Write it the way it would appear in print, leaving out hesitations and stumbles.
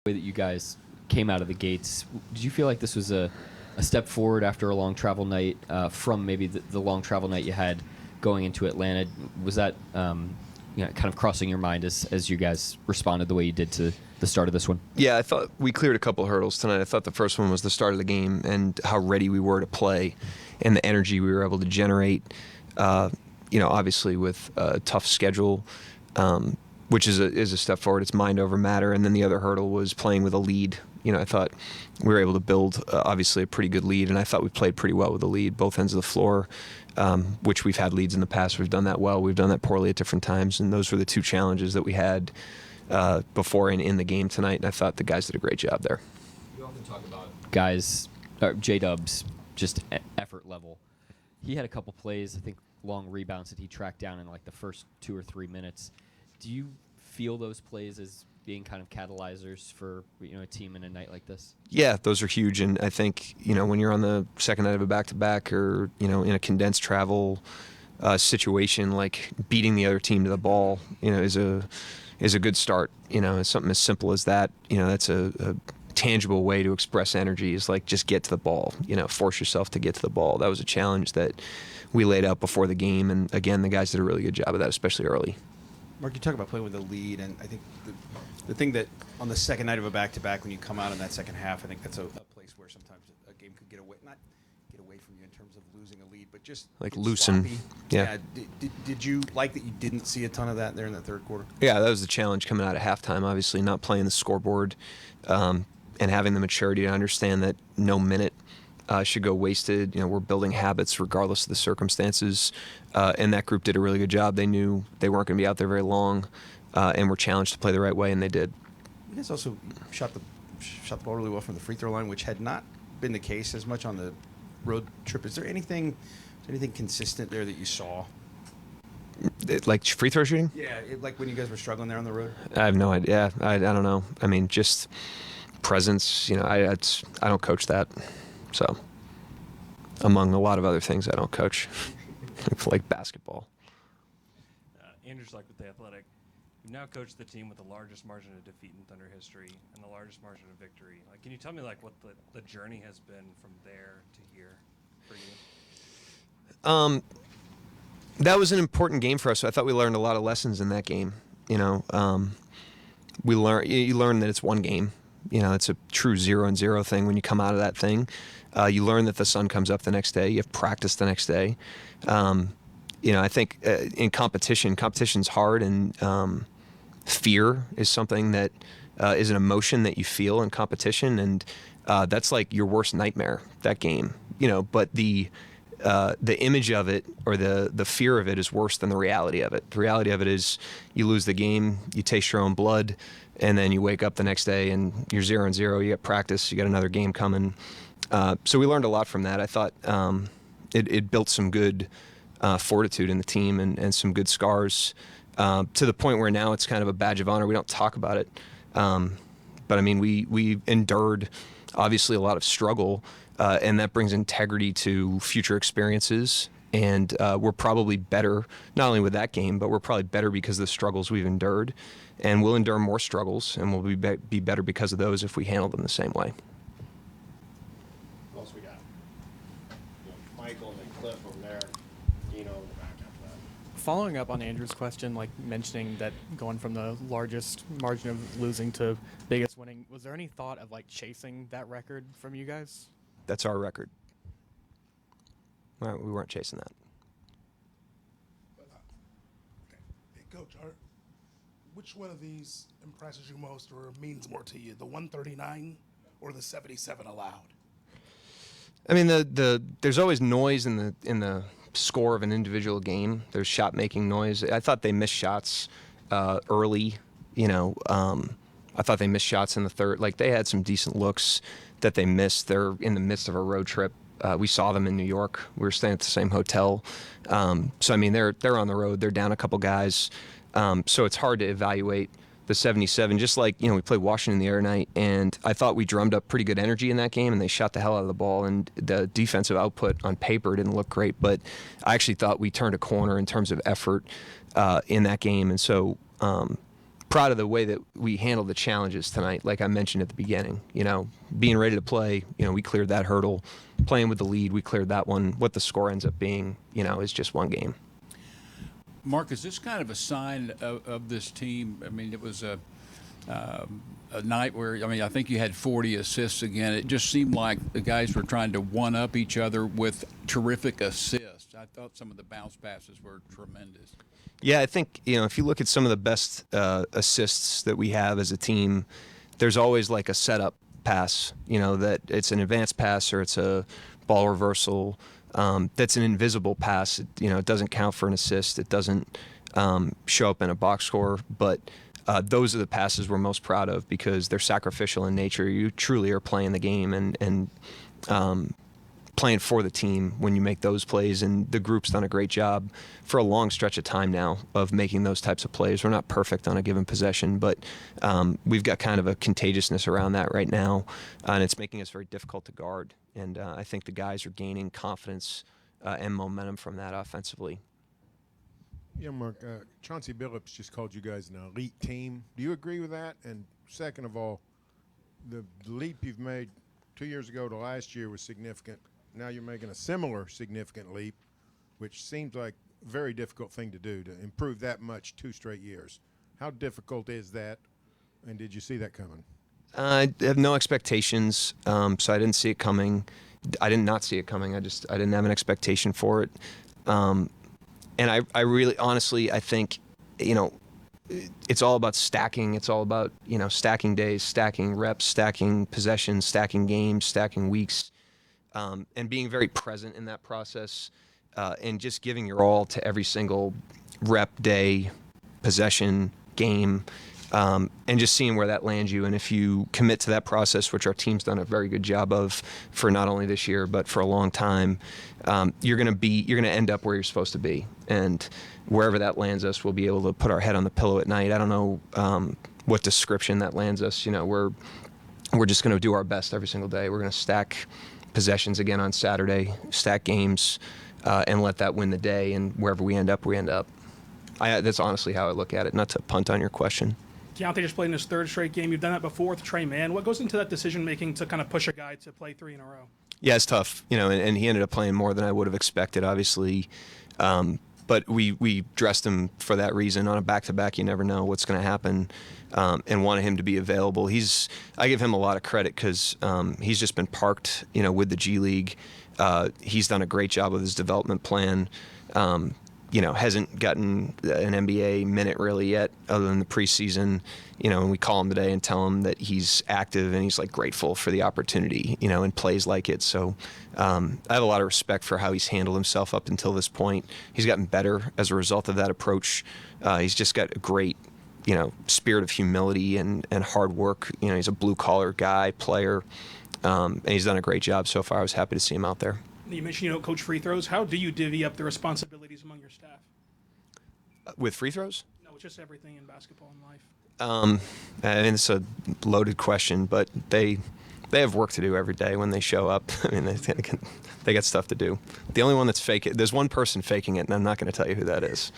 way that you guys came out of the gates, did you feel like this was a step forward after a long travel night from maybe the long travel night you had going into Atlanta? Was that kind of crossing your mind as you guys responded the way you did to the start of this one? Yeah, I thought we cleared a couple of hurdles tonight. I thought the first one was the start of the game and how ready we were to play and the energy we were able to generate, obviously with a tough schedule, which is a step forward. It's mind over matter. And then the other hurdle was playing with a lead. I thought we were able to build, obviously, a pretty good lead, and I thought we played pretty well with the lead, both ends of the floor, which we've had leads in the past. We've done that well. We've done that poorly at different times, and those were the two challenges that we had before and in the game tonight, and I thought the guys did a great job there. You often talk about guys, J-Dub's just effort level. He had a couple plays, I think, long rebounds that he tracked down in like the first 2 or 3 minutes. Do you feel those plays as being kind of catalyzers for a team in a night like this? Yeah, those are huge, and I think when you're on the second night of a back-to-back or in a condensed travel situation, like beating the other team to the ball, is a good start. It's something as simple as that. That's a tangible way to express energy, is like just get to the ball. Force yourself to get to the ball. That was a challenge that we laid out before the game, and again, the guys did a really good job of that, especially early. Mark, you talk about playing with the lead, and I think the thing that on the second night of a back-to-back, when you come out in that second half, I think that's a place where sometimes a game could not get away from you in terms of losing a lead, but just like loosen. Sloppy. Yeah. Did you like that you didn't see a ton of that there in the third quarter? Yeah, that was the challenge coming out of halftime, obviously, not playing the scoreboard and having the maturity to understand that no minute should go wasted. We're building habits regardless of the circumstances, and that group did a really good job. They knew they weren't going to be out there very long, and were challenged to play the right way, and they did. You guys also shot the ball really well from the free throw line, which had not been the case as much on the road trip. Is there anything consistent there that you saw? Like free throw shooting? Yeah, like when you guys were struggling there on the road? I have no idea. I don't know. I mean, just presence. I don't coach that. So, among a lot of other things, I don't coach, like basketball. Andrew Schleck with The Athletic. You've now coached the team with the largest margin of defeat in Thunder history and the largest margin of victory. Can you tell me what the journey has been from there to here for you? That was an important game for us. So I thought we learned a lot of lessons in that game. You learn that it's one game. It's a true 0-0 thing when you come out of that thing. You learn that the sun comes up the next day. You have practice the next day. I think in competition's hard, and fear is something that is an emotion that you feel in competition, and that's like your worst nightmare, that game. But the image of it, or the fear of it, is worse than the reality of it. The reality of it is you lose the game, you taste your own blood, and then you wake up the next day and you're 0-0. You got practice, you got another game coming. So we learned a lot from that. I thought it built some good fortitude in the team and some good scars, to the point where now it's kind of a badge of honor. We don't talk about it. But I mean, we endured obviously a lot of struggle, and that brings integrity to future experiences. And we're probably better, not only with that game, but we're probably better because of the struggles we've endured. And we'll endure more struggles, and we'll be better because of those if we handle them the same way. What else we got? Michael and then Cliff over there. Dino in the back after that. Following up on Andrew's question, mentioning that going from the largest margin of losing to biggest winning, was there any thought of chasing that record from you guys? That's our record. We weren't chasing that. Hey, Coach, which one of these impresses you most or means more to you, the 139 or the 77 allowed? I mean, there's always noise in the score of an individual game. There's shot making noise. I thought they missed shots early. I thought they missed shots in the third. They had some decent looks that they missed. They're in the midst of a road trip. We saw them in New York. We were staying at the same hotel. So I mean, they're on the road. They're down a couple guys. So it's hard to evaluate the 77. Just like, we played Washington the other night, and I thought we drummed up pretty good energy in that game, and they shot the hell out of the ball, and the defensive output on paper didn't look great, but I actually thought we turned a corner in terms of effort in that game. And so proud of the way that we handled the challenges tonight. Like I mentioned at the beginning, being ready to play, we cleared that hurdle. Playing with the lead, we cleared that one. What the score ends up being, is just one game. Mark, is this kind of a sign of this team? I mean, it was a night where, I think you had 40 assists again. It just seemed like the guys were trying to one-up each other with terrific assists. I thought some of the bounce passes were tremendous. Yeah, I think, if you look at some of the best assists that we have as a team, there's always like a setup pass, that it's an advanced pass or it's a ball reversal. That's an invisible pass. It doesn't count for an assist. It doesn't show up in a box score. But those are the passes we're most proud of because they're sacrificial in nature. You truly are playing the game and playing for the team when you make those plays. And the group's done a great job for a long stretch of time now of making those types of plays. We're not perfect on a given possession, but we've got kind of a contagiousness around that right now, and it's making us very difficult to guard. And I think the guys are gaining confidence and momentum from that offensively. Yeah, Mark, Chauncey Billups just called you guys an elite team. Do you agree with that? And second of all, the leap you've made 2 years ago to last year was significant. Now you're making a similar significant leap, which seems like a very difficult thing to do, to improve that much 2 straight years. How difficult is that, and did you see that coming? I have no expectations, so I didn't see it coming. I did not see it coming. I didn't have an expectation for it. And I really, honestly, I think, it's all about stacking. It's all about, stacking days, stacking reps, stacking possessions, stacking games, stacking weeks, and being very present in that process, and just giving your all to every single rep, day, possession, game, and just seeing where that lands you. And if you commit to that process, which our team's done a very good job of for not only this year but for a long time, you're going to end up where you're supposed to be. And wherever that lands us, we'll be able to put our head on the pillow at night. I don't know what description that lands us. We're just going to do our best every single day. We're going to stack possessions again on Saturday, stack games, and let that win the day. And wherever we end up, we end up. That's honestly how I look at it, not to punt on your question. Deontay just played in his 3rd straight game. You've done that before with Trey Mann. What goes into that decision-making to kind of push a guy to play 3 in a row? Yeah, it's tough, and he ended up playing more than I would have expected, obviously. But we dressed him for that reason. On a back-to-back, you never know what's going to happen, and wanted him to be available. I give him a lot of credit because he's just been parked, with the G League. He's done a great job with his development plan. Hasn't gotten an NBA minute really yet other than the preseason, and we call him today and tell him that he's active and he's grateful for the opportunity, and plays like it. So I have a lot of respect for how he's handled himself up until this point. He's gotten better as a result of that approach. He's just got a great, spirit of humility and hard work. He's a blue collar guy, player, and he's done a great job so far. I was happy to see him out there. You mentioned you don't coach free throws. How do you divvy up the responsibilities among your staff? With free throws? No, it's just everything in basketball and life. It's a loaded question, but they have work to do every day when they show up. They got stuff to do. The only one that's faking, there's one person faking it, and I'm not going to tell you who that is.